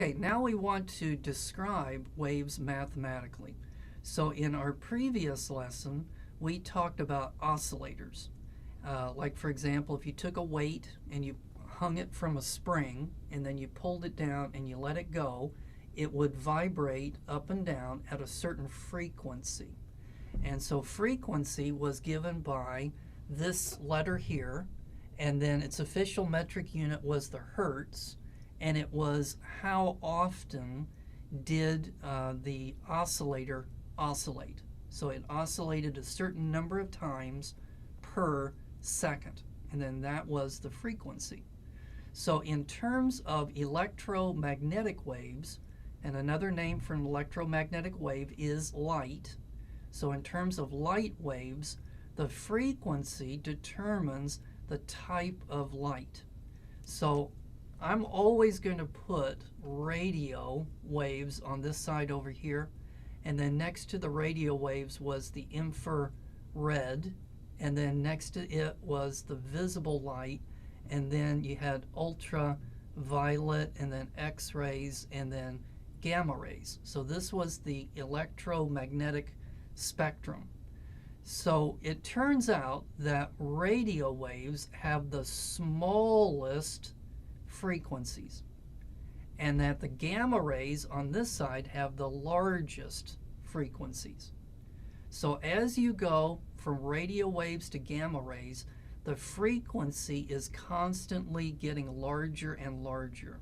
Okay, now we want to describe waves mathematically. So in our previous lesson, we talked about oscillators. Like for example, if you took a weight and you hung it from a spring and then you pulled it down and you let it go, it would vibrate up and down at a certain frequency. And so frequency was given by this letter here, and then its official metric unit was the hertz, and it was how often did the oscillator oscillate. So it oscillated a certain number of times per second, and then that was the frequency. So in terms of electromagnetic waves, and another name for an electromagnetic wave is light. So in terms of light waves, the frequency determines the type of light. So I'm always going to put radio waves on this side over here, and then next to the radio waves was the infrared, and then next to it was the visible light, and then you had ultraviolet, and then X-rays, and then gamma rays. So this was the electromagnetic spectrum. So it turns out that radio waves have the smallest frequencies, and that the gamma rays on this side have the largest frequencies. So as you go from radio waves to gamma rays, the frequency is constantly getting larger and larger.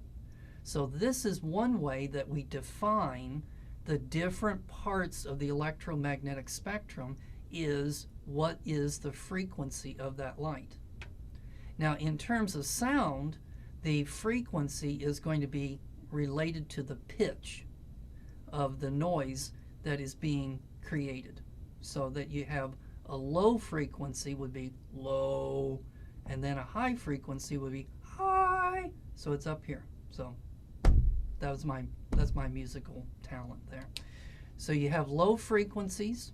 So this is one way that we define the different parts of the electromagnetic spectrum, is what is the frequency of that light. Now in terms of sound, the frequency is going to be related to the pitch of the noise that is being created. So that you have a low frequency would be low, and then a high frequency would be high. So it's up here. So that's my musical talent there. So you have low frequencies,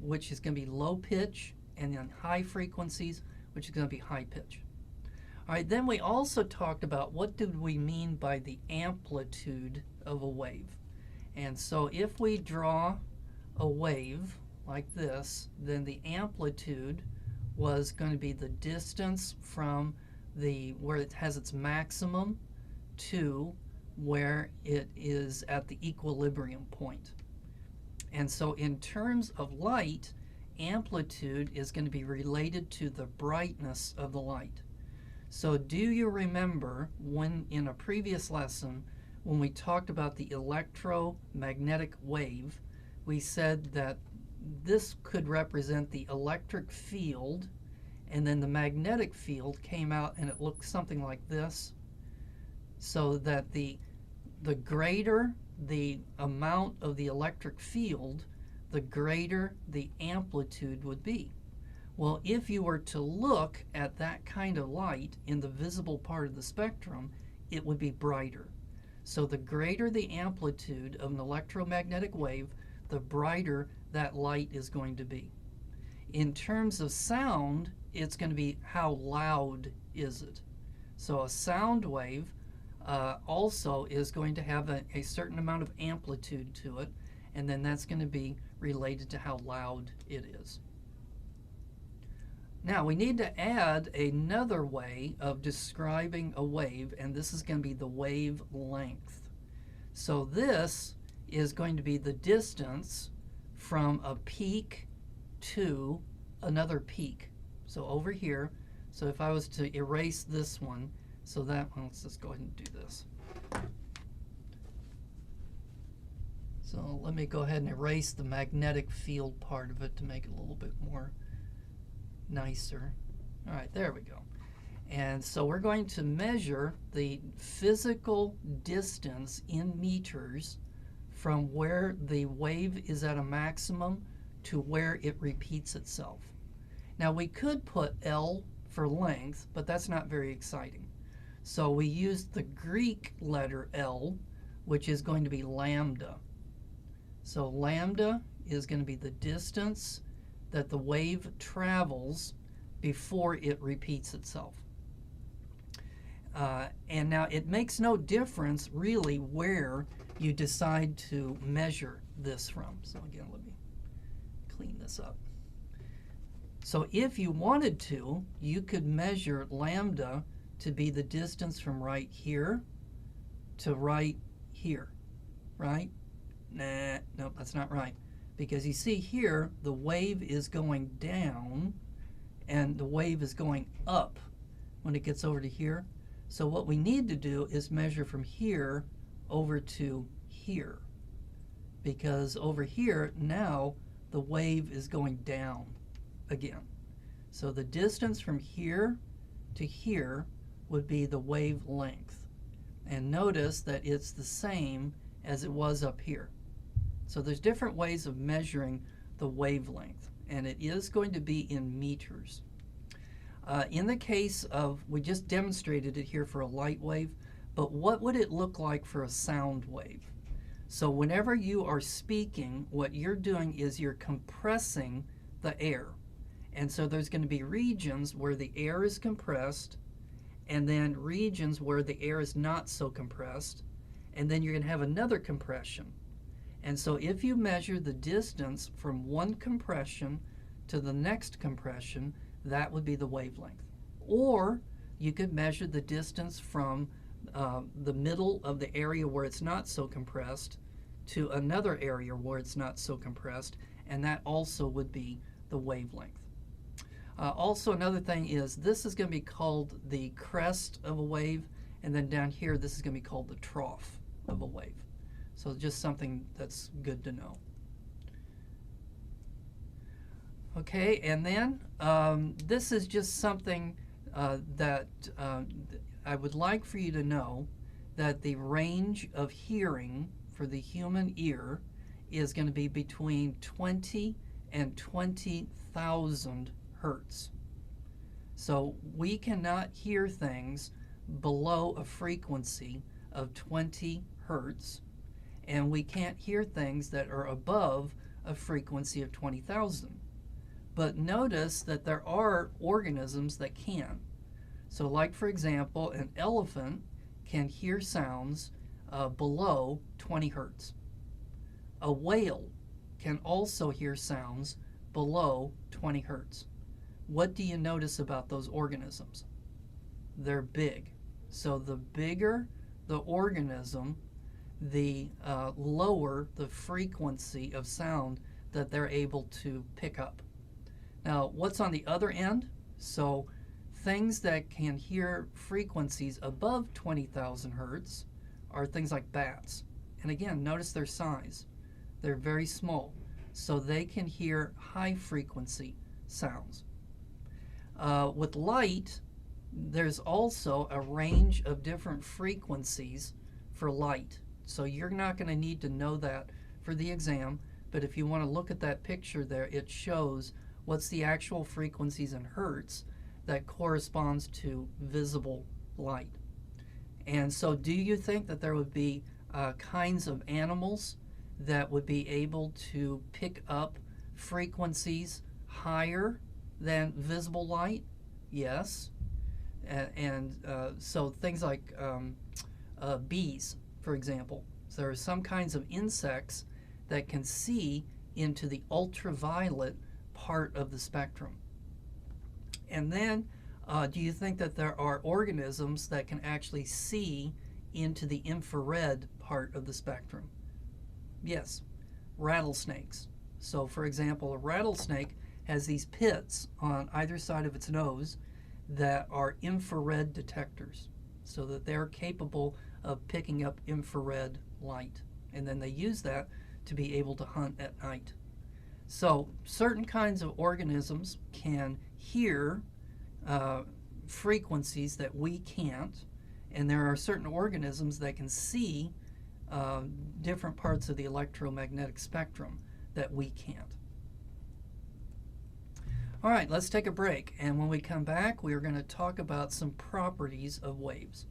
which is going to be low pitch, and then high frequencies, which is going to be high pitch. All right, then we also talked about what did we mean by the amplitude of a wave. And so if we draw a wave like this, then the amplitude was going to be the distance from where it has its maximum to where it is at the equilibrium point. And so in terms of light, amplitude is going to be related to the brightness of the light. So do you remember when in a previous lesson when we talked about the electromagnetic wave, we said that this could represent the electric field, and then the magnetic field came out and it looked something like this, so that the greater the amount of the electric field, the greater the amplitude would be. Well, if you were to look at that kind of light in the visible part of the spectrum, it would be brighter. So the greater the amplitude of an electromagnetic wave, the brighter that light is going to be. In terms of sound, it's going to be how loud is it. So a sound wave also is going to have a certain amount of amplitude to it, and then that's going to be related to how loud it is. Now we need to add another way of describing a wave, and this is going to be the wavelength. So this is going to be the distance from a peak to another peak. So over here, so if I was to erase this one, so that one, let's just go ahead and do this. So let me go ahead and erase the magnetic field part of it to make it a little bit more nicer. All right, there we go. And so we're going to measure the physical distance in meters from where the wave is at a maximum to where it repeats itself. Now we could put L for length, but that's not very exciting. So we used the Greek letter L, which is going to be lambda. So lambda is going to be the distance that the wave travels before it repeats itself. And now it makes no difference really where you decide to measure this from. So again, let me clean this up. So if you wanted to, you could measure lambda to be the distance from right here to right here, right? Nah, no, that's not right. Because you see here, the wave is going down and the wave is going up when it gets over to here. So what we need to do is measure from here over to here. Because over here, now the wave is going down again. So the distance from here to here would be the wavelength. And notice that it's the same as it was up here. So there's different ways of measuring the wavelength, and it is going to be in meters. In the case of, we just demonstrated it here for a light wave, but what would it look like for a sound wave? So whenever you are speaking, what you're doing is you're compressing the air. And so there's going to be regions where the air is compressed, and then regions where the air is not so compressed, and then you're going to have another compression. And so if you measure the distance from one compression to the next compression, that would be the wavelength. Or you could measure the distance from the middle of the area where it's not so compressed to another area where it's not so compressed, and that also would be the wavelength. Also, another thing is this is going to be called the crest of a wave, and then down here this is going to be called the trough of a wave. So just something that's good to know. Okay, and then this is just something that I would like for you to know, that the range of hearing for the human ear is going to be between 20 and 20,000 hertz. So we cannot hear things below a frequency of 20 hertz, and we can't hear things that are above a frequency of 20,000. But notice that there are organisms that can. So like, for example, an elephant can hear sounds below 20 hertz. A whale can also hear sounds below 20 hertz. What do you notice about those organisms? They're big. So the bigger the organism, the lower the frequency of sound that they're able to pick up. Now, what's on the other end? So things that can hear frequencies above 20,000 hertz are things like bats. And again, notice their size. They're very small, so they can hear high frequency sounds. With light, there's also a range of different frequencies for light. So you're not going to need to know that for the exam, but if you want to look at that picture there, it shows what's the actual frequencies in hertz that corresponds to visible light. And so do you think that there would be kinds of animals that would be able to pick up frequencies higher than visible light? Yes. So things like bees, for example. So there are some kinds of insects that can see into the ultraviolet part of the spectrum. And then do you think that there are organisms that can actually see into the infrared part of the spectrum? Yes, rattlesnakes. So for example, a rattlesnake has these pits on either side of its nose that are infrared detectors, so that they're capable of picking up infrared light. And then they use that to be able to hunt at night. So certain kinds of organisms can hear frequencies that we can't, and there are certain organisms that can see different parts of the electromagnetic spectrum that we can't. All right, let's take a break, and when we come back, we are going to talk about some properties of waves.